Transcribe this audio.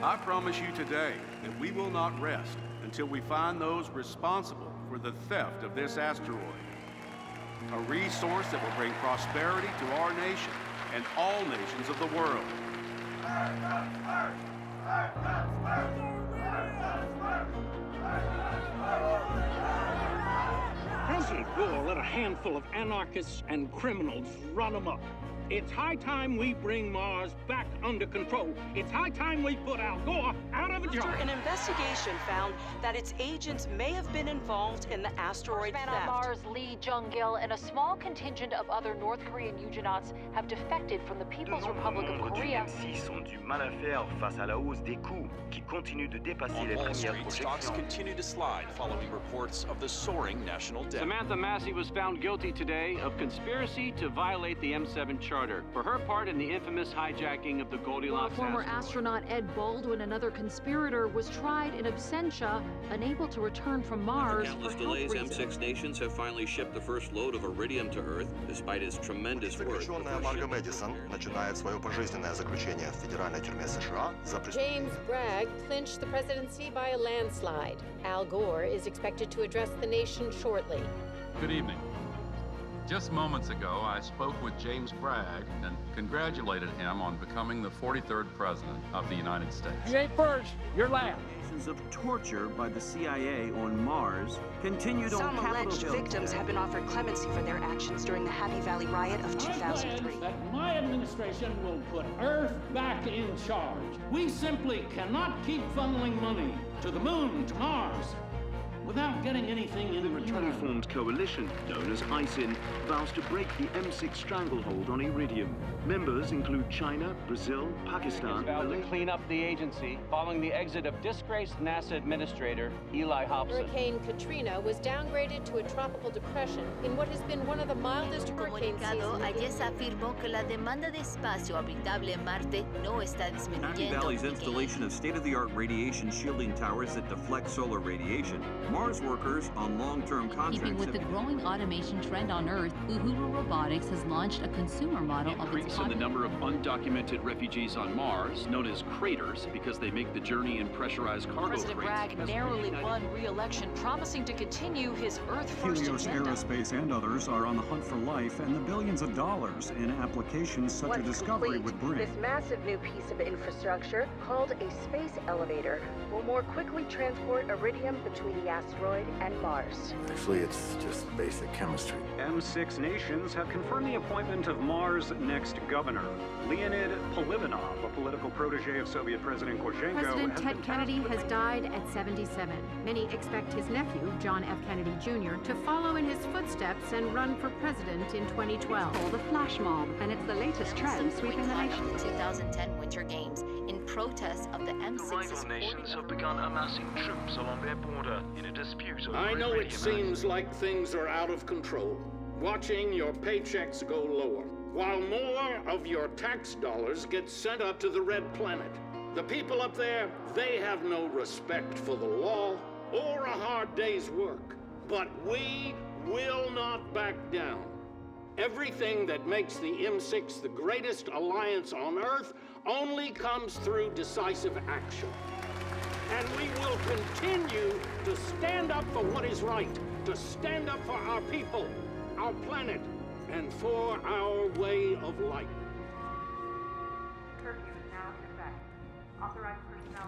I promise you today that we will not rest until we find those responsible for the theft of this asteroid. A resource that will bring prosperity to our nation and all nations of the world. President Gore let a handful of anarchists and criminals run amok. It's high time we bring Mars back under control. It's high time we put Al Gore out of a job. After an investigation found that its agents may have been involved in the asteroid theft. On Mars, Lee Jung-gil and a small contingent of other North Korean eugenauts have defected from the People's Republic of Korea. Les M6 ont du mal à faire face à la hausse des coûts qui continuent de dépasser les Wall premières Street, stocks projections. continue to slide following reports of the soaring national debt. Samantha Massey was found guilty today of conspiracy to violate the M7 charter for her part in the infamous hijacking of the Goldilocks Former asteroid. astronaut Ed Baldwin, another conspirator, was tried in absentia, unable to return from Mars. After countless for health delays, reasons. M6 nations have finally shipped the first load of iridium to Earth, despite its tremendous worth. Заключенная Марго Мэдисон начинает свое пожизненное заключение в федеральной тюрьме США за James Bragg clinched the presidency by a landslide. Al Gore is expected to address the nation shortly. Good evening. Just moments ago, I spoke with James Bragg and congratulated him on becoming the 43rd President of the United States. You ain't first, you're last. Cases of torture by the CIA on Mars continued on Some Capitol alleged Hill. victims have been offered clemency for their actions during the Happy Valley riot of 2003. That my administration will put Earth back in charge. We simply cannot keep funneling money to the moon, to Mars, without getting anything in return. Newly formed coalition, known as ISIN, vows to break the M6 stranglehold on iridium. Members include China, Brazil, Pakistan, Vowed to Malaysia. clean up the agency following the exit of disgraced NASA administrator Eli Hobson. Hurricane Katrina was downgraded to a tropical depression in what has been one of the mildest hurricane seasons. ayer se afirmó que la demanda de espacio habitable en Marte no está Happy disminuyendo. Valley's installation of state-of-the-art radiation shielding towers that deflect solar radiation. Mars workers on long-term contracts. Keeping with the growing automation trend on Earth, Uhuru Robotics has launched a consumer model of its Increase in the number of undocumented refugees on Mars, known as craters, because they make the journey in pressurized cargo President crates. Bragg has narrowly reignited- won re-election, promising to continue his Earth-first Helios agenda. Aerospace and others are on the hunt for life and the billions of dollars in applications such a discovery would bring. This massive new piece of infrastructure, called a space elevator, will more quickly transport iridium between the asteroid and Mars. Actually, it's just basic chemistry. M6 nations have confirmed the appointment of Mars' next governor. Leonid Polivanov, a political protege of Soviet President Gorchenko. President Ted Kennedy has died at 77. Many expect his nephew, John F. Kennedy Jr., to follow in his footsteps and run for president in 2012. Called the flash mob, and it's the latest trend sweeping the nation. The 2010 Winter Games in protest of the M6's Rival nations have begun amassing troops along their border in a dispute over I know it iridium. seems like things are out of control, watching your paychecks go lower, while more of your tax dollars get sent up to the Red Planet. The people up there, they have no respect for the law or a hard day's work. But we will not back down. Everything that makes the M6 the greatest alliance on Earth only comes through decisive action. And we will continue to stand up for what is right, to stand up for our people, our planet, and for our way of life. Curfew is now in effect. Authorized personnel